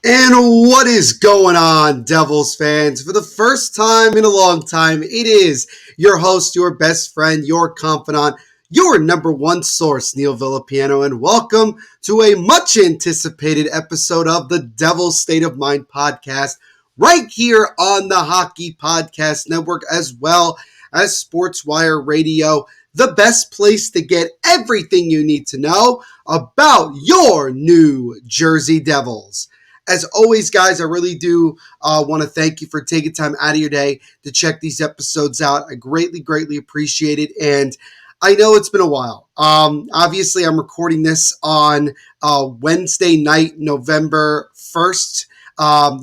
And what is going on, Devils fans? For the first time in a long time, it is your host, your best friend, your confidant, your number one source, Neil Villapiano, and welcome to a much anticipated episode of the Devil's State of Mind podcast, right here on the Hockey Podcast Network, as well as SportsWire Radio, the best place to get everything you need to know about your New Jersey Devils. As always, guys, I really do want to thank you for taking time out of your day to check these episodes out. I greatly appreciate it. And I know it's been a while. Obviously, I'm recording this on Wednesday night, November 1st.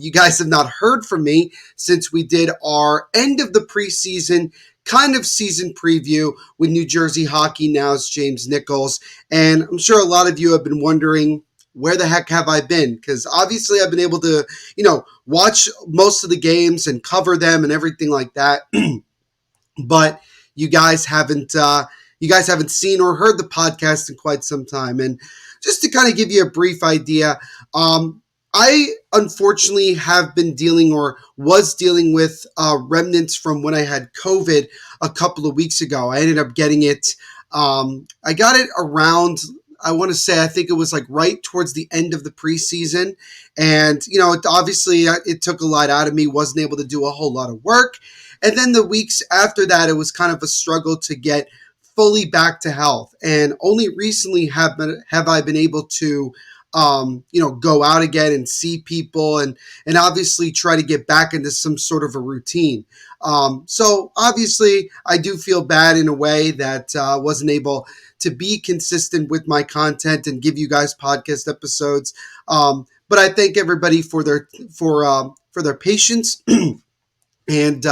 You guys have not heard from me since we did our end of the preseason kind of season preview with New Jersey Hockey Now's James Nichols. And I'm sure a lot of you have been wondering, where the heck have I been? Because obviously I've been able to, watch most of the games and cover them and everything like that. But you guys haven't seen or heard the podcast in quite some time. And just to kind of give you a brief idea, I unfortunately have been was dealing with remnants from when I had COVID a couple of weeks ago. I ended up getting it. I got it around, I think it was like right towards the end of the preseason. And, it took a lot out of me, wasn't able to do a whole lot of work. And then the weeks after that, it was kind of a struggle to get fully back to health. And only recently have I been able to, go out again and see people and obviously try to get back into some sort of a routine. So obviously I do feel bad in a way that wasn't able to be consistent with my content and give you guys podcast episodes. But I thank everybody for their patience and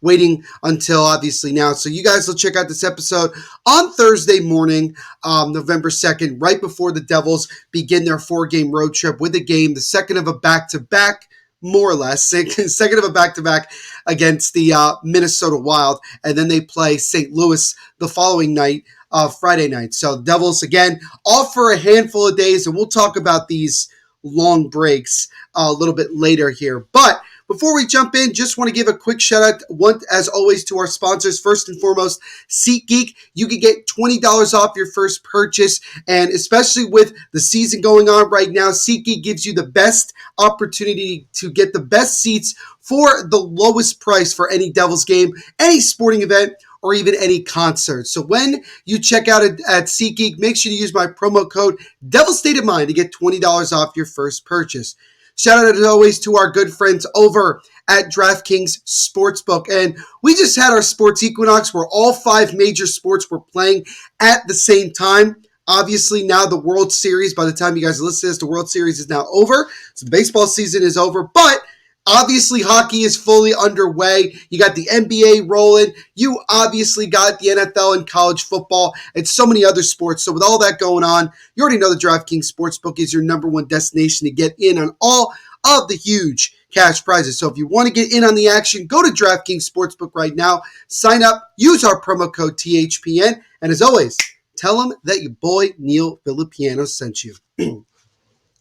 waiting until obviously now. So you guys will check out this episode on Thursday morning, November 2nd, right before the Devils begin their 4-game road trip with a game, the second of a back-to-back, more or less, second of a back-to-back against the Minnesota Wild. And then they play St. Louis the following night, Friday night. So Devils, again, off for a handful of days, and we'll talk about these long breaks a little bit later here. But before we jump in, just want to give a quick shout out, as always, to our sponsors. First and foremost, SeatGeek. You can get $20 off your first purchase, and especially with the season going on right now, SeatGeek gives you the best opportunity to get the best seats for the lowest price for any Devils game, any sporting event, or even any concert. So when you check out at SeatGeek, make sure to use my promo code Devil State of Mind to get $20 off your first purchase. Shout out as always to our good friends over at DraftKings Sportsbook. And we just had our sports equinox where all 5 major sports were playing at the same time. Obviously, now the World Series, by the time you guys listen to this, the World Series is now over. So the baseball season is over. But obviously, hockey is fully underway. You got the NBA rolling. You obviously got the NFL and college football and so many other sports. So with all that going on, you already know the DraftKings Sportsbook is your number one destination to get in on all of the huge cash prizes. So if you want to get in on the action, go to DraftKings Sportsbook right now. Sign up. Use our promo code THPN. And as always, tell them that your boy Neil Villapiano sent you.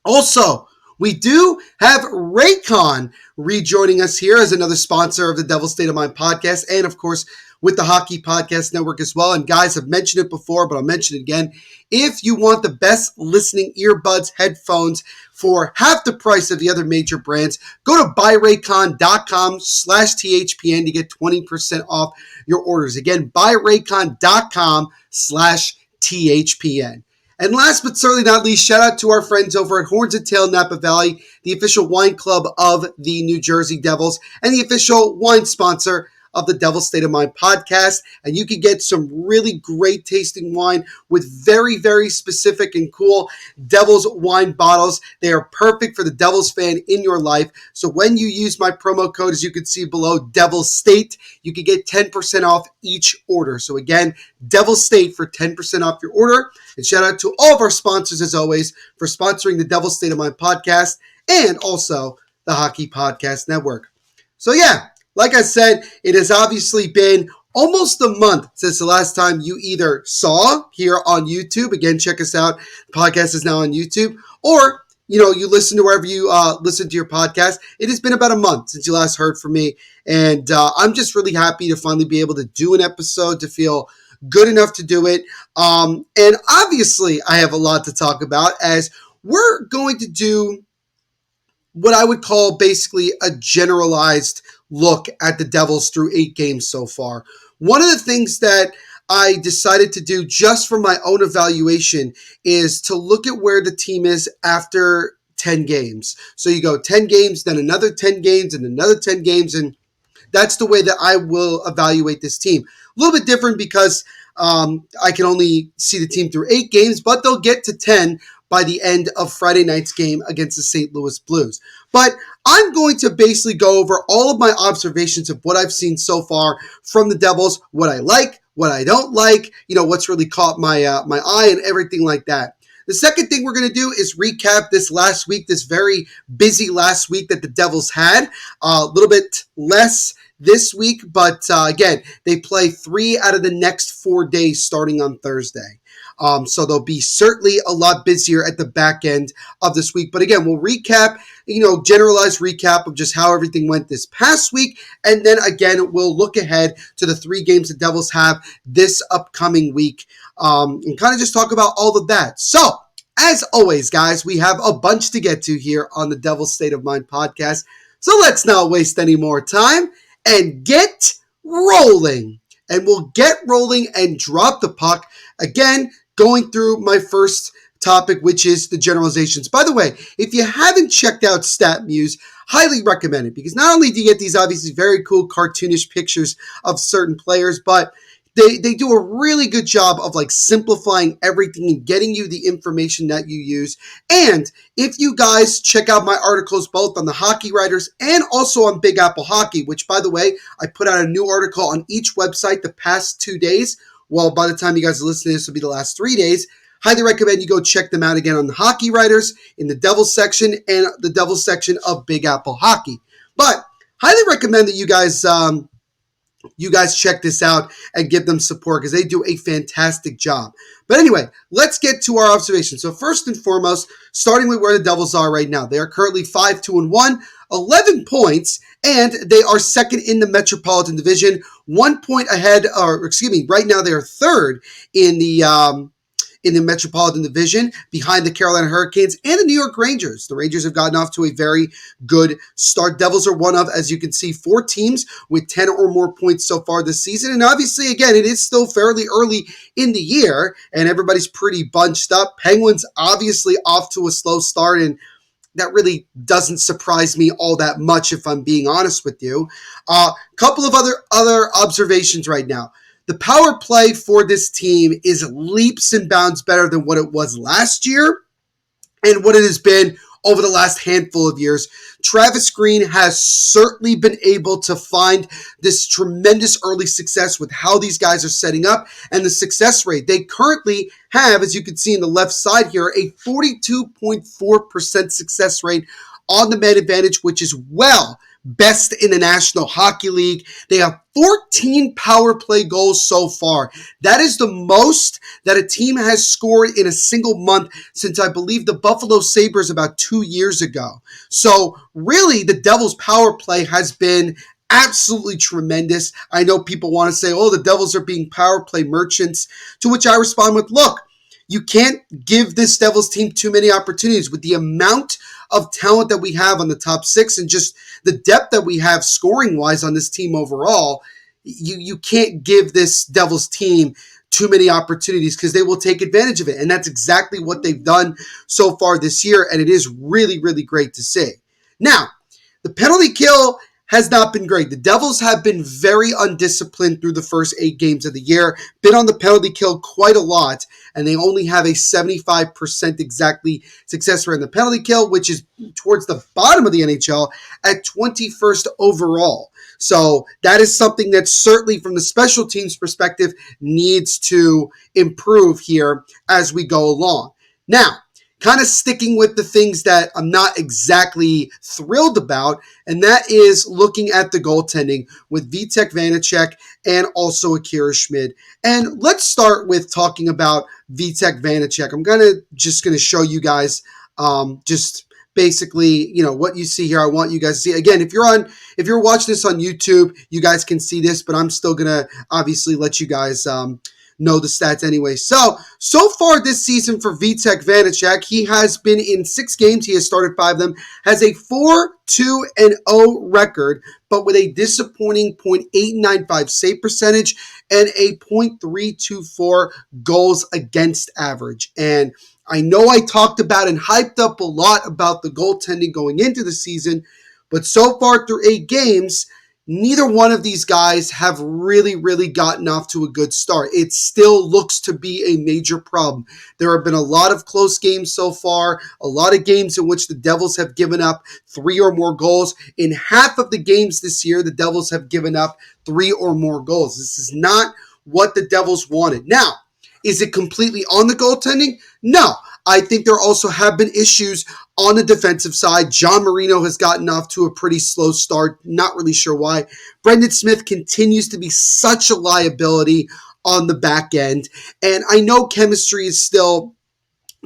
Also, we do have Raycon rejoining us here as another sponsor of the Devil's State of Mind podcast, and of course with the Hockey Podcast Network as well. And guys, I've mentioned it before, but I'll mention it again. If you want the best listening earbuds, headphones for half the price of the other major brands, go to buyraycon.com/THPN to get 20% off your orders. Again, buyraycon.com/THPN. And last but certainly not least, shout out to our friends over at Horns and Tail Napa Valley, the official wine club of the New Jersey Devils and the official wine sponsor of the Devil's State of Mind podcast. And you can get some really great tasting wine with very, very specific and cool Devils wine bottles. They are perfect for the Devils fan in your life. So when you use my promo code, as you can see below, Devil's State, you can get 10% off each order. So again, Devil's State for 10% off your order. And shout out to all of our sponsors, as always, for sponsoring the Devil's State of Mind podcast and also the Hockey Podcast Network. So yeah, like I said, it has obviously been almost a month since the last time you either saw here on YouTube. Again, check us out. The podcast is now on YouTube. Or you listen to wherever you listen to your podcast. It has been about a month since you last heard from me, and I'm just really happy to finally be able to do an episode, to feel good enough to do it. And obviously, I have a lot to talk about, as we're going to do what I would call basically a generalized look at the Devils through 8 games so far. One of the things that I decided to do just for my own evaluation is to look at where the team is after 10 games. So you go 10 games, then another 10 games, and another 10 games, and that's the way that I will evaluate this team. A little bit different because I can only see the team through 8 games, but they'll get to 10 by the end of Friday night's game against the St. Louis Blues. But I'm going to basically go over all of my observations of what I've seen so far from the Devils, what I like, what I don't like, what's really caught my eye and everything like that. The second thing we're going to do is recap this last week, this very busy last week that the Devils had. A little bit less this week, but again, they play 3 out of the next 4 days starting on Thursday. So they'll be certainly a lot busier at the back end of this week. But again, we'll recap, generalized recap of just how everything went this past week. And then again, we'll look ahead to the 3 games the Devils have this upcoming week, and kind of just talk about all of that. So as always, guys, we have a bunch to get to here on the Devil's State of Mind podcast. So let's not waste any more time and get rolling. And we'll get rolling and drop the puck. Again, going through my first topic, which is the generalizations. By the way, if you haven't checked out StatMuse, highly recommend it, because not only do you get these obviously very cool cartoonish pictures of certain players, but they do a really good job of simplifying everything and getting you the information that you use. And if you guys check out my articles both on the Hockey Writers and also on Big Apple Hockey, which, by the way, I put out a new article on each website the past 2 days. Well, by the time you guys are listening, this will be the last 3 days. Highly recommend you go check them out again on the Hockey Writers, in the Devils section, and the Devils section of Big Apple Hockey. But highly recommend that you guys check this out and give them support, because they do a fantastic job. But anyway, let's get to our observations. So first and foremost, starting with where the Devils are right now. They are currently 5-2-1, 11 points, and they are second in the Metropolitan Division, 1 point ahead, right now they are third in the Metropolitan Division, behind the Carolina Hurricanes and the New York Rangers. The Rangers have gotten off to a very good start. Devils are one of, as you can see, 4 teams with 10 or more points so far this season. And obviously, again, it is still fairly early in the year, and everybody's pretty bunched up. Penguins obviously off to a slow start, and that really doesn't surprise me all that much, if I'm being honest with you. Couple of other observations right now. The power play for this team is leaps and bounds better than what it was last year and what it has been over the last handful of years. Travis Green has certainly been able to find this tremendous early success with how these guys are setting up and the success rate. They currently have, as you can see in the left side here, a 42.4% success rate on the man advantage, which is best in the National Hockey League. They have 14 power play goals so far. That is the most that a team has scored in a single month since, I believe, the Buffalo Sabres about 2 years ago. So really, the Devils' power play has been absolutely tremendous. I know people want to say, the Devils are being power play merchants, to which I respond with, look, you can't give this Devils team too many opportunities with the amount of talent that we have on the top 6 and just the depth that we have scoring-wise on this team overall. You can't give this Devils team too many opportunities, because they will take advantage of it. And that's exactly what they've done so far this year, and it is really, really great to see. Now, the penalty kill has not been great. The Devils have been very undisciplined through the first 8 games of the year, been on the penalty kill quite a lot, and they only have a 75% exactly success rate on the penalty kill, which is towards the bottom of the NHL at 21st overall. So that is something that certainly from the special teams perspective needs to improve here as we go along. Now, kind of sticking with the things that I'm not exactly thrilled about, and that is looking at the goaltending with Vitek Vanacek and also Akira Schmid. And let's start with talking about Vitek Vanacek. I'm just going to show you guys just basically, what you see here, I want you guys to see. Again, if you're watching this on YouTube, you guys can see this, but I'm still gonna obviously let you guys know the stats anyway. So far this season for Vitek Vanacek, he has been in 6 games. He has started 5 of them, has a 4-2-0 record, but with a disappointing .895 save percentage and a .324 goals against average. And I know I talked about and hyped up a lot about the goaltending going into the season, but so far through 8 games, neither one of these guys have really gotten off to a good start. It still looks to be a major problem. There have been a lot of close games so far, a lot of games in which the Devils have given up 3 or more goals. In half of the games this year, the Devils have given up 3 or more goals. This is not what the Devils wanted. Now, is it completely on the goaltending? No. I think there also have been issues on the defensive side. John Marino has gotten off to a pretty slow start. Not really sure why. Brendan Smith continues to be such a liability on the back end. And I know chemistry is still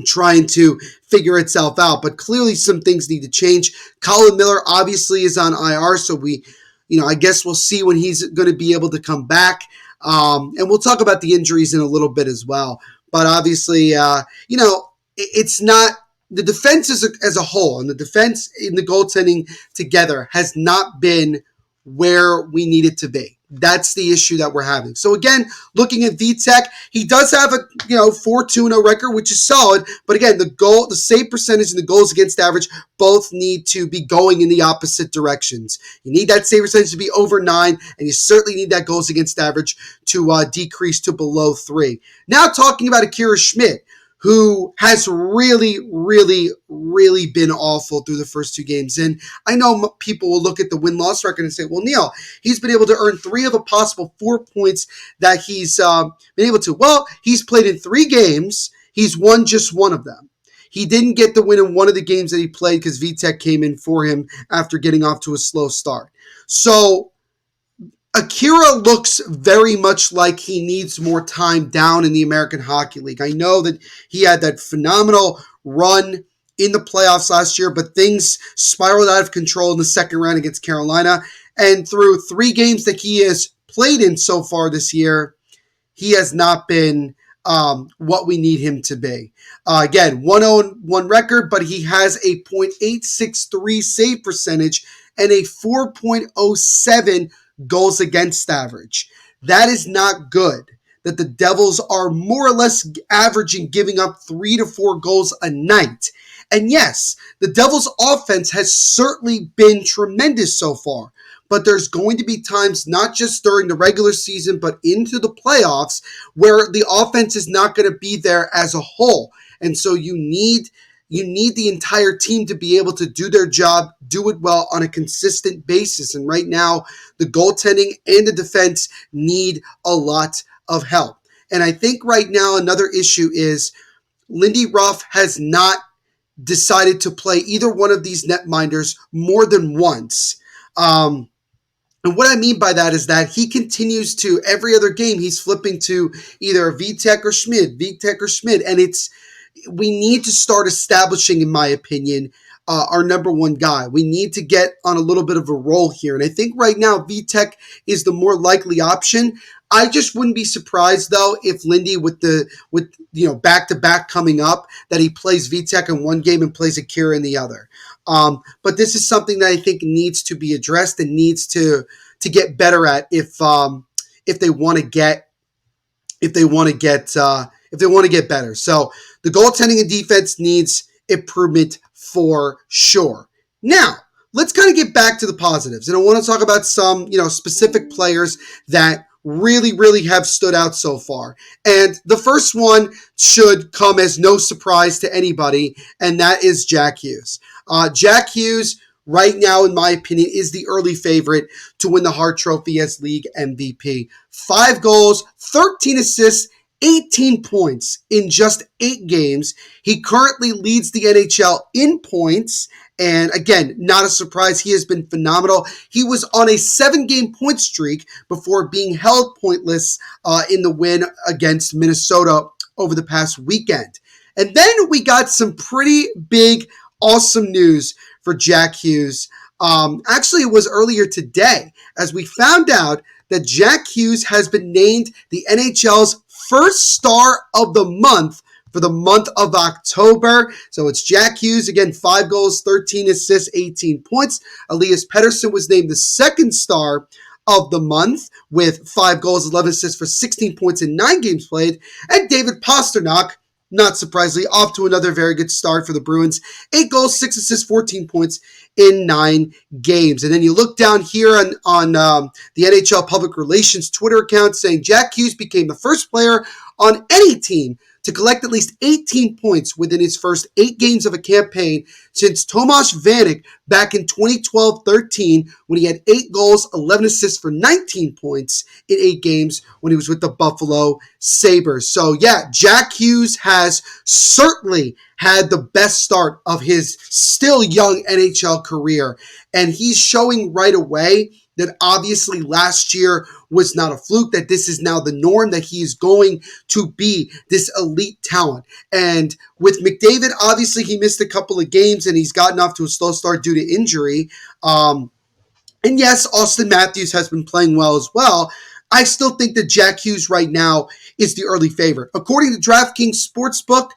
trying to figure itself out, but clearly some things need to change. Colin Miller obviously is on IR, so I guess we'll see when he's going to be able to come back. And we'll talk about the injuries in a little bit as well. But obviously, it's not the defense as a whole, and the defense in the goaltending together has not been where we need it to be. That's the issue that we're having. So again, looking at Vitek, he does have a 4-2-0 record, which is solid. But again, the save percentage and the goals against average both need to be going in the opposite directions. You need that save percentage to be over 9, and you certainly need that goals against average to decrease to below 3. Now talking about Akira Schmidt, who has really been awful through the first 2 games. And I know people will look at the win-loss record and say, well, Neil, he's been able to earn 3 of a possible 4 points that he's been able to. Well, he's played in 3 games. He's won just 1 of them. He didn't get the win in one of the games that he played because Vitek came in for him after getting off to a slow start. So Akira looks very much like he needs more time down in the American Hockey League. I know that he had that phenomenal run in the playoffs last year, but things spiraled out of control in the second round against Carolina. And through 3 games that he has played in so far this year, he has not been what we need him to be. Again, 1-0-1 record, but he has a .863 save percentage and a 4.07 goals against average. That is not good. That the Devils are more or less averaging giving up 3 to 4 goals a night. And yes, the Devils' offense has certainly been tremendous so far. But there's going to be times, not just during the regular season, but into the playoffs, where the offense is not going to be there as a whole. And so you need the entire team to be able to do their job, do it well on a consistent basis. And right now, the goaltending and the defense need a lot of help. And I think right now another issue is Lindy Ruff has not decided to play either one of these netminders more than once. And what I mean by that is that he continues to, every other game, he's flipping to either Vitek or Schmid. And we need to start establishing, in my opinion, our number one guy. We need to get on a little bit of a roll here. And I think right now Vitek is the more likely option. I just wouldn't be surprised, though, if Lindy, with back-to-back coming up, that he plays Vitek in one game and plays Akira in the other. But this is something that I think needs to be addressed and needs to get better at if they want to get better. So the goaltending and defense needs improvement for sure. Now, let's kind of get back to the positives. And I want to talk about some, specific players that really have stood out so far. And the first one should come as no surprise to anybody, and that is Jack Hughes. Jack Hughes, right now, in my opinion, is the early favorite to win the Hart Trophy as league MVP. 5 goals, 13 assists, 18 points in just 8 games. He currently leads the NHL in points. And again, not a surprise, he has been phenomenal. He was on a 7-game point streak before being held pointless in the win against Minnesota over the past weekend. And then we got some pretty big awesome news for Jack Hughes. Actually, it was earlier today as we found out that Jack Hughes has been named the NHL's first star of the month for the month of October. So it's Jack Hughes, again, 5 goals, 13 assists, 18 points. Elias Pettersson was named the second star of the month with 5 goals, 11 assists for 16 points in 9 games played. And David Pastrnak, not surprisingly, off to another very good start for the Bruins. 8 goals, 6 assists, 14 points in 9 games. And then you look down here on the NHL Public Relations Twitter account saying Jack Hughes became the first player on any team to collect at least 18 points within his first 8 games of a campaign since Tomas Vanek back in 2012-13 when he had 8 goals, 11 assists for 19 points in 8 games when he was with the Buffalo Sabres. So yeah, Jack Hughes has certainly had the best start of his still young NHL career, and he's showing right away that obviously last year was not a fluke, that this is now the norm, that he is going to be this elite talent. And with McDavid, obviously he missed a couple of games and he's gotten off to a slow start due to injury. And yes, Austin Matthews has been playing well as well. I still think that Jack Hughes right now is the early favorite. According to DraftKings Sportsbook,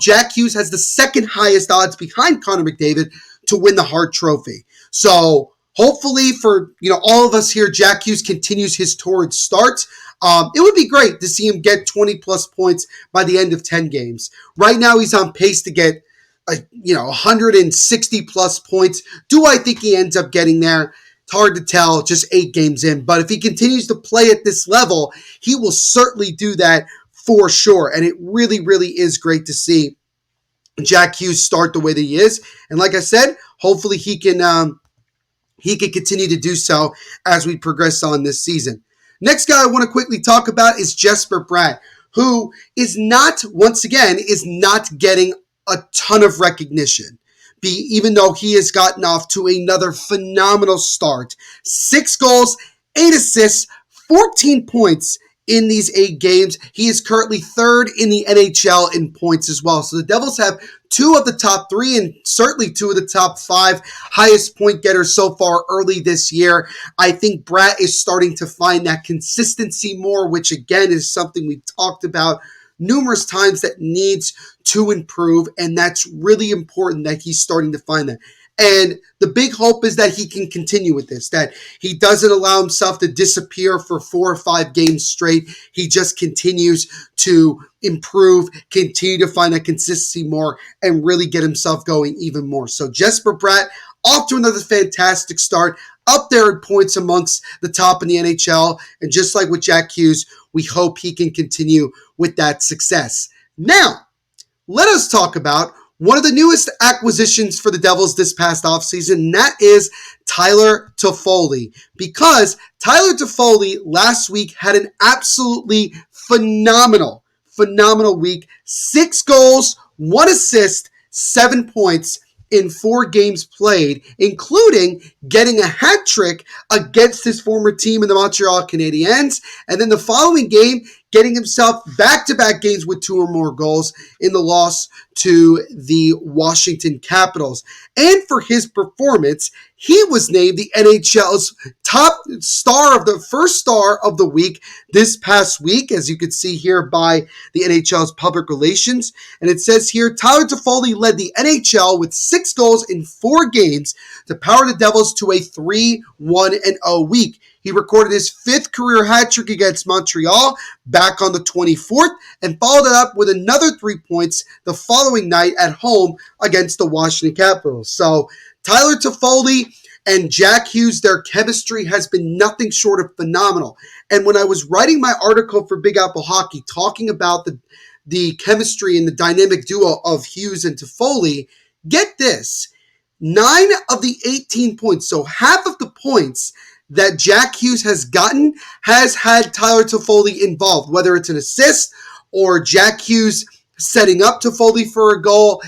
Jack Hughes has the second highest odds behind Connor McDavid to win the Hart Trophy. So hopefully for all of us here, Jack Hughes continues his torrid start. It would be great to see him get 20 plus points by the end of 10 games. Right now he's on pace to get 160 plus points. Do I think he ends up getting there? It's hard to tell, just 8 games in. But if he continues to play at this level, he will certainly do that for sure. And it really, really is great to see Jack Hughes start the way that he is. And like I said, hopefully he can continue to do so as we progress on this season. Next guy I want to quickly talk about is Jesper Bratt, who is not getting a ton of recognition, even though he has gotten off to another phenomenal start. 6 goals, 8 assists, 14 points in these 8 games. He is currently 3rd in the NHL in points as well. So the Devils have 2 of the top 3 and certainly 2 of the top 5 highest point getters so far early this year. I think Bratt is starting to find that consistency more, which again is something we've talked about numerous times that needs to improve, and that's really important that he's starting to find that. And the big hope is that he can continue with this, that he doesn't allow himself to disappear for 4 or 5 games straight. He just continues to improve, continue to find that consistency more, and really get himself going even more. So Jesper Bratt, off to another fantastic start, up there in points amongst the top in the NHL. And just like with Jack Hughes, we hope he can continue with that success. Now, let us talk about one of the newest acquisitions for the Devils this past offseason, and that is Tyler Toffoli. Because Tyler Toffoli last week had an absolutely phenomenal week. 6 goals, 1 assist, 7 points in 4 games played, including getting a hat trick against his former team in the Montreal Canadiens. And then the following game, getting himself back-to-back games with 2 or more goals in the loss to the Washington Capitals. And for his performance, he was named the NHL's top star of the first star of the week this past week, as you can see here by the NHL's public relations. And it says here, Tyler Toffoli led the NHL with 6 goals in 4 games to power the Devils to a 3-1-0 week. He recorded his 5th career hat trick against Montreal back on the 24th and followed it up with another 3 points the following night at home against the Washington Capitals. So Tyler Toffoli and Jack Hughes, their chemistry has been nothing short of phenomenal. And when I was writing my article for Big Apple Hockey talking about the chemistry and the dynamic duo of Hughes and Toffoli, get this, 9 of the 18 points, so half of the points that Jack Hughes has gotten has had Tyler Toffoli involved, whether it's an assist or Jack Hughes setting up Toffoli for a goal.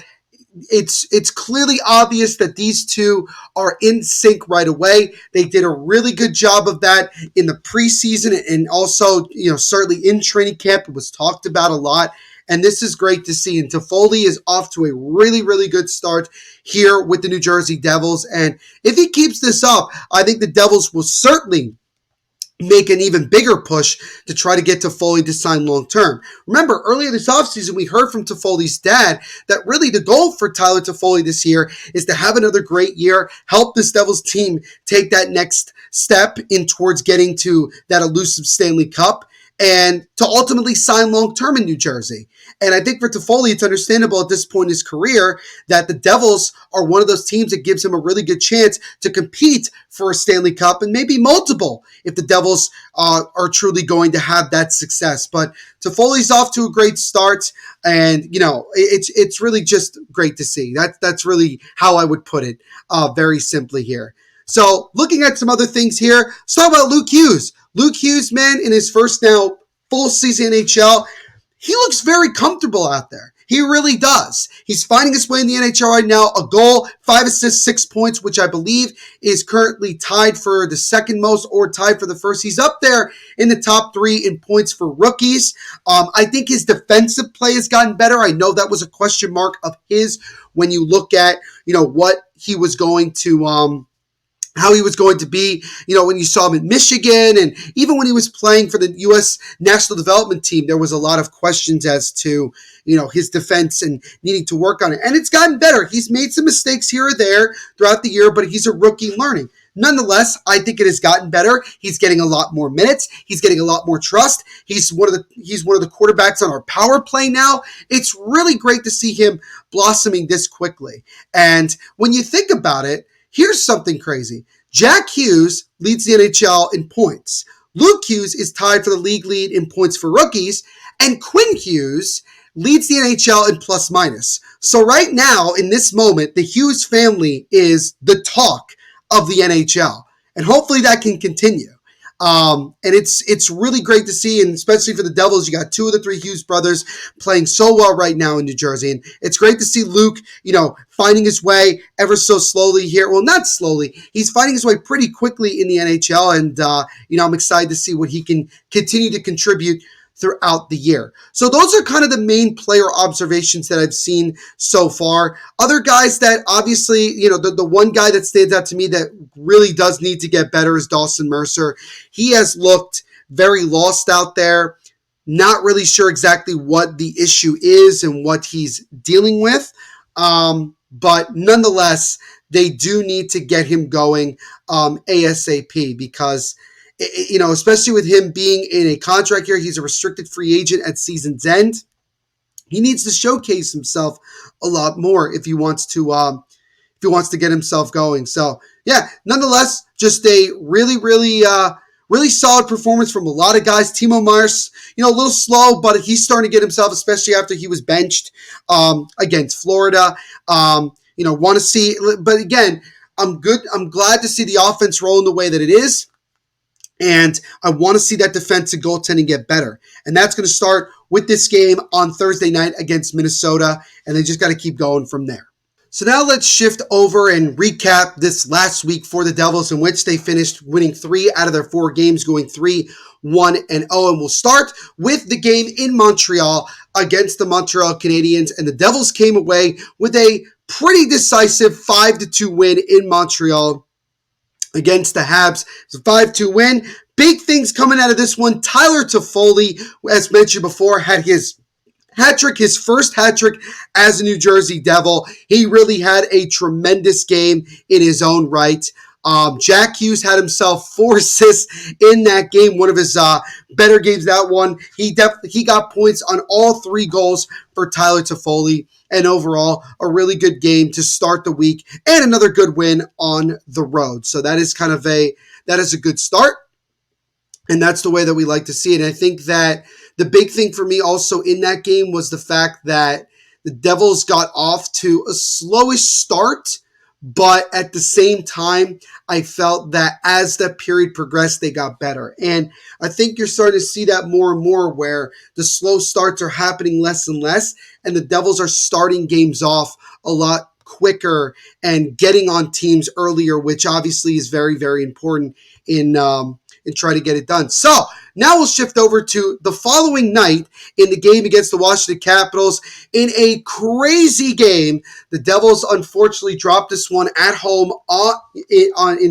It's clearly obvious that these two are in sync right away. They did a really good job of that in the preseason and also, certainly in training camp. It was talked about a lot. And this is great to see. And Toffoli is off to a really, really good start here with the New Jersey Devils. And if he keeps this up, I think the Devils will certainly make an even bigger push to try to get Toffoli to sign long-term. Remember, earlier this offseason, we heard from Toffoli's dad that really the goal for Tyler Toffoli this year is to have another great year, help this Devils team take that next step in towards getting to that elusive Stanley Cup, and to ultimately sign long-term in New Jersey. And I think for Toffoli, it's understandable at this point in his career that the Devils are one of those teams that gives him a really good chance to compete for a Stanley Cup and maybe multiple if the Devils are truly going to have that success. But Toffoli's off to a great start, and it's really just great to see. That's really how I would put it, very simply here. So looking at some other things here, let's talk about Luke Hughes. Luke Hughes, man, in his first now full season NHL, he looks very comfortable out there. He really does. He's finding his way in the NHL right now. A goal, 5 assists, 6 points, which I believe is currently tied for the second most or tied for the first. He's up there in the top 3 in points for rookies. I think his defensive play has gotten better. I know that was a question mark of his when you look at, what he was going to, how he was going to be, when you saw him in Michigan, and even when he was playing for the U.S. National Development Team, there was a lot of questions as to, his defense and needing to work on it. And it's gotten better. He's made some mistakes here or there throughout the year, but he's a rookie learning. Nonetheless, I think it has gotten better. He's getting a lot more minutes. He's getting a lot more trust. He's one of the quarterbacks on our power play now. It's really great to see him blossoming this quickly. And when you think about it, here's something crazy. Jack Hughes leads the NHL in points. Luke Hughes is tied for the league lead in points for rookies, and Quinn Hughes leads the NHL in plus minus. So right now, in this moment, the Hughes family is the talk of the NHL, and hopefully that can continue. And it's really great to see, and especially for the Devils, you got 2 of the 3 Hughes brothers playing so well right now in New Jersey. And it's great to see Luke, finding his way ever so slowly here. Well, not slowly. He's finding his way pretty quickly in the NHL. And, I'm excited to see what he can continue to contribute throughout the year. So those are kind of the main player observations that I've seen so far. Other guys that obviously, the one guy that stands out to me that really does need to get better is Dawson Mercer. He has looked very lost out there, not really sure exactly what the issue is and what he's dealing with. But nonetheless, they do need to get him going ASAP because especially with him being in a contract year, he's a restricted free agent at season's end. He needs to showcase himself a lot more if he wants to get himself going. So yeah, nonetheless, just a really, really, really solid performance from a lot of guys. Timo Meyer's, a little slow, but he's starting to get himself, especially after he was benched against Florida. Want to see, but again, I'm glad to see the offense rolling the way that it is. And I want to see that defensive goaltending get better. And that's going to start with this game on Thursday night against Minnesota. And they just got to keep going from there. So now let's shift over and recap this last week for the Devils, in which they finished winning 3 out of their 4 games, going 3-1-0. And we'll start with the game in Montreal against the Montreal Canadiens. And the Devils came away with a pretty decisive 5-2 win in Montreal against the Habs. It's a 5-2 win. Big things coming out of this one. Tyler Toffoli, as mentioned before, had his hat-trick, his first hat-trick as a New Jersey Devil. He really had a tremendous game in his own right. Jack Hughes had himself 4 assists in that game, one of his better games that one. He got points on all 3 goals for Tyler Toffoli, and overall a really good game to start the week and another good win on the road. So that is a good start, and that's the way that we like to see it. And I think that the big thing for me also in that game was the fact that the Devils got off to a slowish start, but at the same time, I felt that as that period progressed, they got better. And I think you're starting to see that more and more, where the slow starts are happening less and less, and the Devils are starting games off a lot quicker and getting on teams earlier, which obviously is very, very important in trying to get it done. So Now we'll shift over to the following night in the game against the Washington Capitals. In a crazy game, the Devils unfortunately dropped this one at home on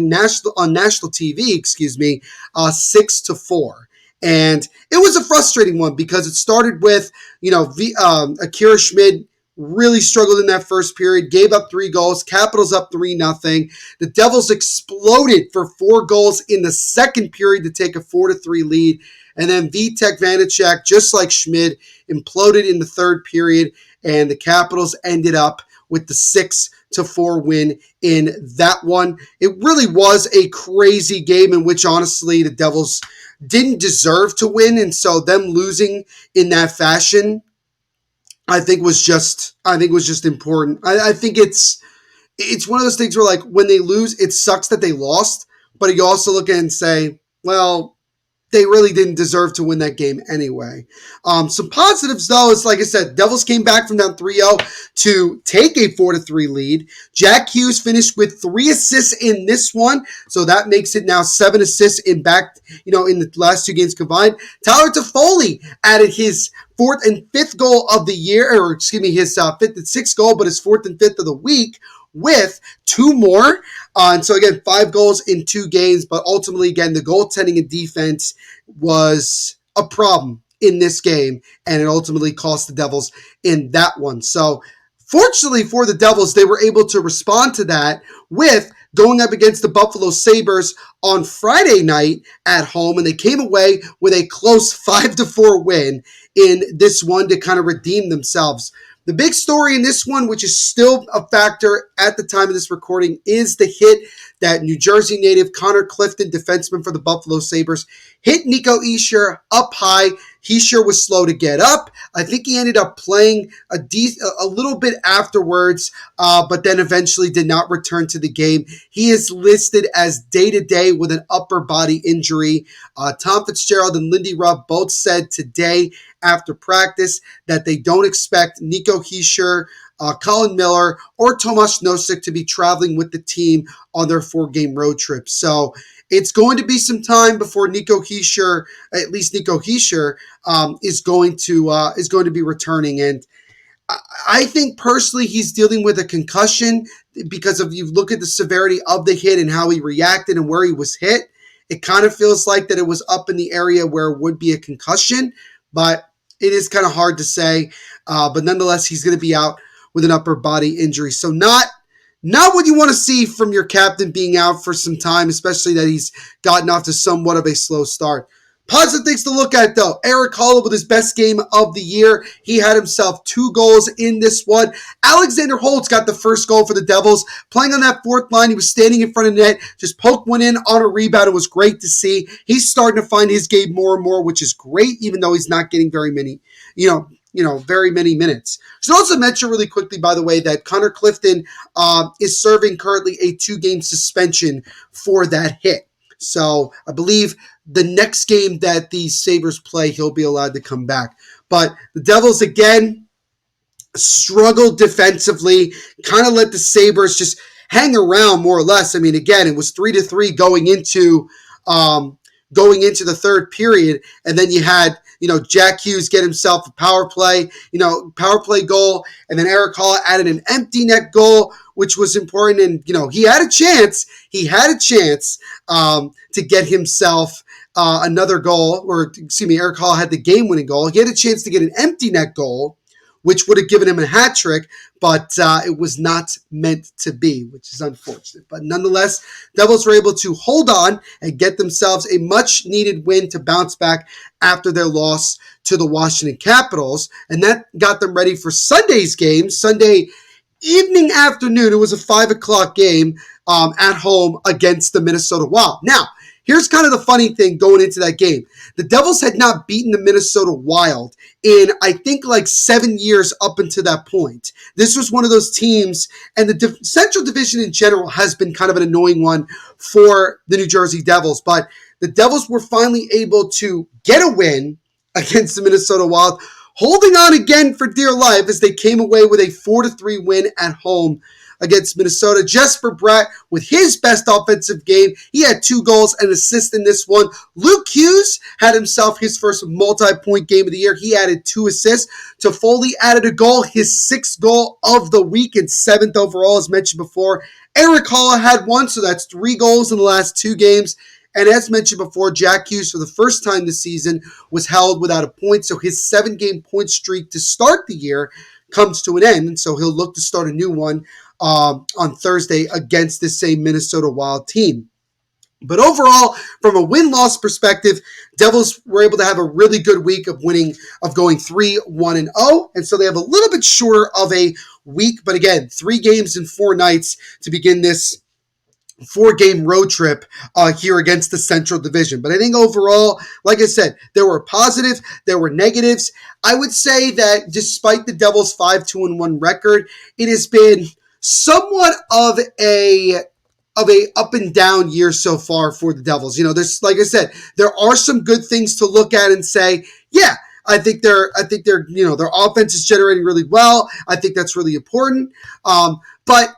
national TV, 6-4. And it was a frustrating one because it started with, Akira Schmid really struggled in that first period, gave up 3 goals, Capitals up 3-0. The Devils exploded for 4 goals in the second period to take a 4-3 lead. And then Vitek Vanacek, just like Schmid, imploded in the third period, and the Capitals ended up with the 6-4 win in that one. It really was a crazy game in which, honestly, the Devils didn't deserve to win, and so them losing in that fashion, I think was just important. I think it's one of those things where, like, when they lose, it sucks that they lost, but you also look at it and say, well, they really didn't deserve to win that game anyway. Some positives, though, is, like I said, Devils came back from down 3-0 to take a 4-3 lead. Jack Hughes finished with 3 assists in this one, so that makes it now 7 assists in the last 2 games combined. Tyler Toffoli added his 4th and 5th goal of the year, his 5th and 6th goal, but his 4th and 5th of the week, with 2 more. And so again, 5 goals in 2 games, but ultimately, again, the goaltending and defense was a problem in this game, and it ultimately cost the Devils in that one. So fortunately for the Devils, they were able to respond to that with going up against the Buffalo Sabres on Friday night at home, and they came away with a close 5-4 win in this one to kind of redeem themselves. The big story in this one, which is still a factor at the time of this recording, is the hit that New Jersey native Connor Clifton, defenseman for the Buffalo Sabres, hit Nico Hischier up high. Hischier was slow to get up. I think he ended up playing a little bit afterwards, but then eventually did not return to the game. He is listed as day-to-day with an upper body injury. Tom Fitzgerald and Lindy Ruff both said today after practice that they don't expect Nico Hischier, Colin Miller, or Tomas Nosek to be traveling with the team on their 4-game road trip. So it's going to be some time before Nico Hischier, is going to be returning. And I think personally he's dealing with a concussion because if you look at the severity of the hit and how he reacted and where he was hit, it kind of feels like that it was up in the area where it would be a concussion, but it is kind of hard to say. But nonetheless, he's going to be out with an upper body injury. So not what you want to see from your captain being out for some time, especially that he's gotten off to somewhat of a slow start. Positive things to look at, though. Erik Haula with his best game of the year. He had himself 2 goals in this one. Alexander Holtz got the first goal for the Devils. Playing on that 4th line, he was standing in front of net, just poked one in on a rebound. It was great to see. He's starting to find his game more and more, which is great, even though he's not getting very many minutes. Should also mention really quickly, by the way, that Connor Clifton is serving currently a 2-game suspension for that hit. So I believe the next game that the Sabres play, he'll be allowed to come back. But the Devils, again, struggled defensively, kind of let the Sabres just hang around more or less. I mean, again, it was 3-3 going into the third period, and then you had Jack Hughes get himself a power play goal, and then Erik Haula added an empty net goal, which was important. And he had a chance to get himself another goal, Erik Haula had the game-winning goal. He had a chance to get an empty net goal, which would have given him a hat trick, but it was not meant to be, which is unfortunate. But nonetheless, Devils were able to hold on and get themselves a much-needed win to bounce back after their loss to the Washington Capitals, and that got them ready for Sunday's game, Sunday evening afternoon. It was a 5 o'clock game at home against the Minnesota Wild. Now, here's kind of the funny thing going into that game. The Devils had not beaten the Minnesota Wild in, I think, like 7 years up until that point. This was one of those teams, and the Central Division in general has been kind of an annoying one for the New Jersey Devils, but the Devils were finally able to get a win against the Minnesota Wild, holding on again for dear life as they came away with a 4-3 win at home against Minnesota. Jesper Bratt with his best offensive game. He had 2 goals and assist in this one. Luke Hughes had himself his first multi-point game of the year. He added 2 assists. Toffoli added a goal, his 6th goal of the week and 7th overall, as mentioned before. Eric Holla had 1, so that's 3 goals in the last 2 games. And as mentioned before, Jack Hughes, for the first time this season, was held without a point. So his 7-game point streak to start the year comes to an end. And so he'll look to start a new one on Thursday against this same Minnesota Wild team. But overall, from a win-loss perspective, Devils were able to have a really good week of going 3-1-0. And so they have a little bit shorter of a week. But again, 3 games in 4 nights to begin this 4-game road trip here against the Central Division. But I think overall, like I said, there were positives, there were negatives. I would say that despite the Devils' 5-2-1 record, it has been somewhat of a up and down year so far for the Devils. There's, like I said, there are some good things to look at and say, yeah, I think their offense is generating really well. I think that's really important. But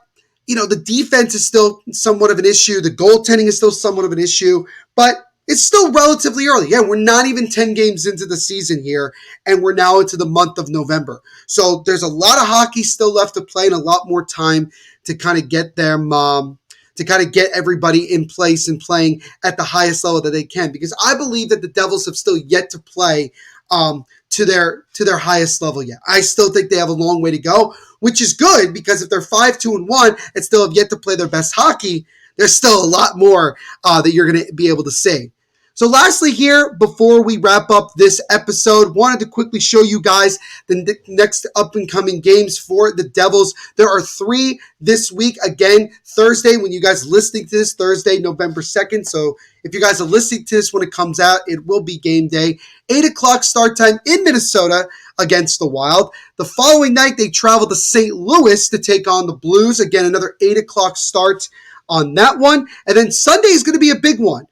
the defense is still somewhat of an issue. The goaltending is still somewhat of an issue, but it's still relatively early. Yeah, we're not even 10 games into the season here, and we're now into the month of November. So there's a lot of hockey still left to play and a lot more time to kind of get them, to kind of get everybody in place and playing at the highest level that they can. Because I believe that the Devils have still yet to play to their highest level yet. I still think they have a long way to go, which is good because if they're 5-2-1 and still have yet to play their best hockey, there's still a lot more that you're going to be able to see. So lastly here, before we wrap up this episode, wanted to quickly show you guys the next up-and-coming games for the Devils. There are 3 this week. Again, Thursday, when you guys are listening to this, Thursday, November 2nd. So if you guys are listening to this when it comes out, it will be game day. 8 o'clock start time in Minnesota against the Wild. The following night, they travel to St. Louis to take on the Blues. Again, another 8 o'clock start on that one. And then Sunday is going to be a big one.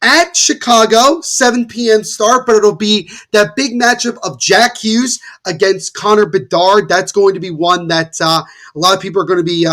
At Chicago, 7 p.m. start, but it'll be that big matchup of Jack Hughes against Connor Bedard. That's going to be one that a lot of people are going to be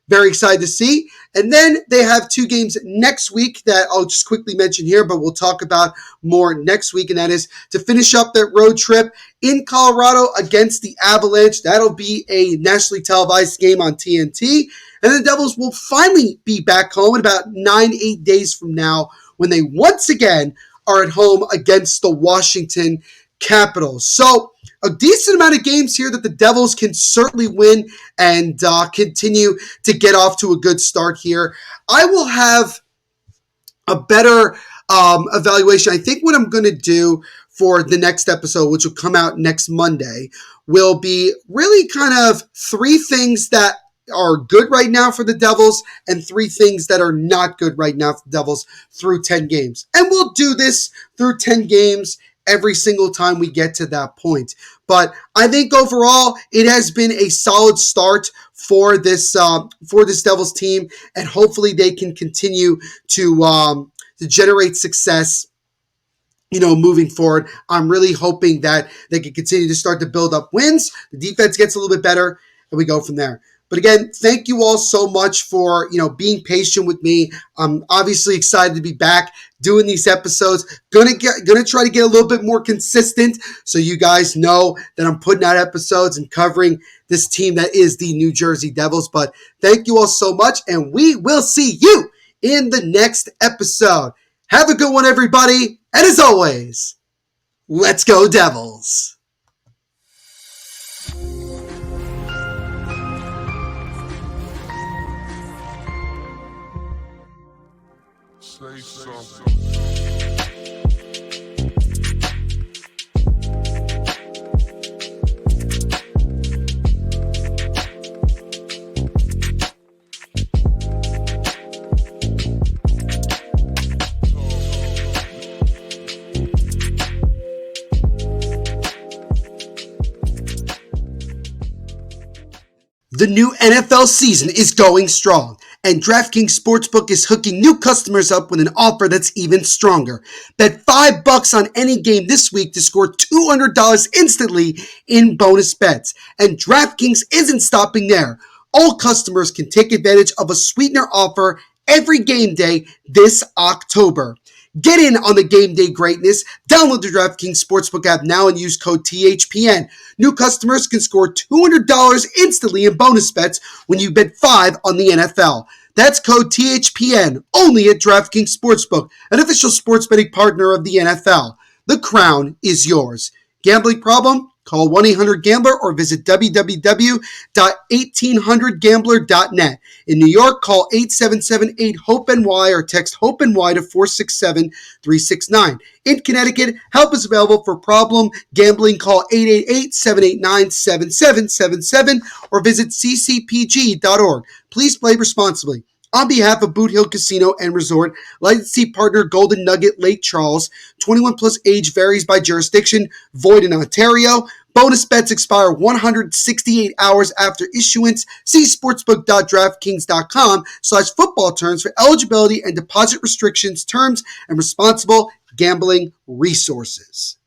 very excited to see. And then they have 2 games next week that I'll just quickly mention here, but we'll talk about more next week. And that is to finish up that road trip in Colorado against the Avalanche. That'll be a nationally televised game on TNT. And the Devils will finally be back home in about 9-8 days from now, when they once again are at home against the Washington Capitals. So a decent amount of games here that the Devils can certainly win and continue to get off to a good start here. I will have a better evaluation. I think what I'm going to do for the next episode, which will come out next Monday, will be really kind of 3 things that are good right now for the Devils and 3 things that are not good right now for the Devils through 10 games. And we'll do this through 10 games every single time we get to that point. But I think overall, it has been a solid start for this Devils team, and hopefully they can continue to generate success moving forward. I'm really hoping that they can continue to start to build up wins. The defense gets a little bit better, and we go from there. But again, thank you all so much for, being patient with me. I'm obviously excited to be back doing these episodes. Gonna try to get a little bit more consistent so you guys know that I'm putting out episodes and covering this team that is the New Jersey Devils. But thank you all so much, and we will see you in the next episode. Have a good one, everybody. And as always, let's go Devils. Say something. The new NFL season is going strong, and DraftKings Sportsbook is hooking new customers up with an offer that's even stronger. Bet $5 on any game this week to score $200 instantly in bonus bets. And DraftKings isn't stopping there. All customers can take advantage of a sweetener offer every game day this October. Get in on the game day greatness. Download the DraftKings Sportsbook app now and use code THPN. New customers can score $200 instantly in bonus bets when you bet $5 on the NFL. That's code THPN only at DraftKings Sportsbook, an official sports betting partner of the NFL. The crown is yours. Gambling problem? Call 1-800-GAMBLER or visit www.1800gambler.net. In New York, call 877-8-HOPE-NY or text HOPE-NY to 467-369. In Connecticut, help is available for problem gambling. Call 888-789-7777 or visit ccpg.org. Please play responsibly. On behalf of Boot Hill Casino and Resort, licensee partner Golden Nugget Lake Charles, 21 plus age varies by jurisdiction, void in Ontario. Bonus bets expire 168 hours after issuance. See sportsbook.draftkings.com/football terms for eligibility and deposit restrictions, terms, and responsible gambling resources.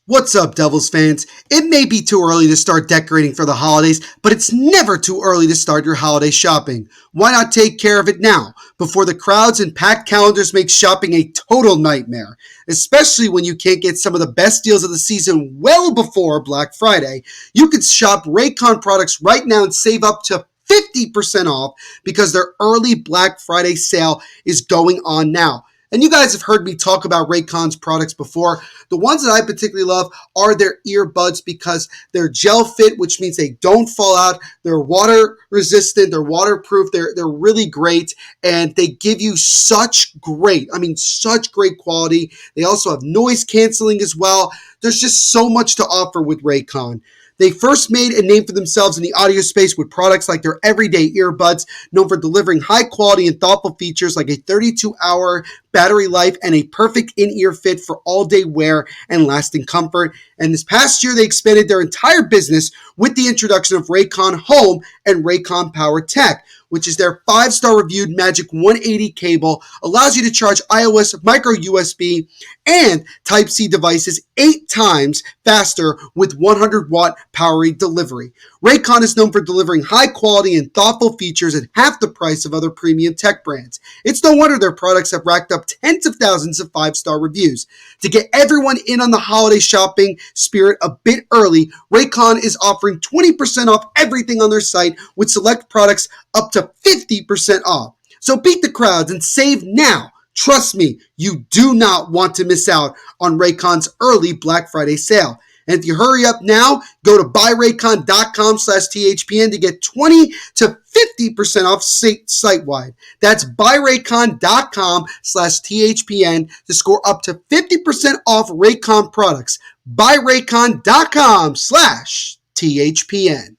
What's up, Devils fans? It may be too early to start decorating for the holidays, but it's never too early to start your holiday shopping. Why not take care of it now, before the crowds and packed calendars make shopping a total nightmare? Especially when you can't get some of the best deals of the season well before Black Friday. You can shop Raycon products right now and save up to 50% off because their early Black Friday sale is going on now. And you guys have heard me talk about Raycon's products before. The ones that I particularly love are their earbuds because they're gel fit, which means they don't fall out. They're water resistant. They're waterproof. They're really great. And they give you such great quality. They also have noise canceling as well. There's just so much to offer with Raycon. They first made a name for themselves in the audio space with products like their everyday earbuds, known for delivering high quality and thoughtful features like a 32-hour battery life and a perfect in-ear fit for all-day wear and lasting comfort. And this past year, they expanded their entire business with the introduction of Raycon Home and Raycon Power Tech, which is their 5-star reviewed Magic 180 cable, allows you to charge iOS micro USB and Type-C devices 8 times faster with 100-watt power delivery. Raycon is known for delivering high quality and thoughtful features at half the price of other premium tech brands. It's no wonder their products have racked up tens of thousands of 5-star reviews. To get everyone in on the holiday shopping spirit a bit early, Raycon is offering 20% off everything on their site with select products up to 50% off. So beat the crowds and save now. Trust me, you do not want to miss out on Raycon's early Black Friday sale. And if you hurry up now, go to buyraycon.com/THPN to get 20 to 50% off site-wide. That's buyraycon.com/THPN to score up to 50% off Raycon products. Buyraycon.com/THPN.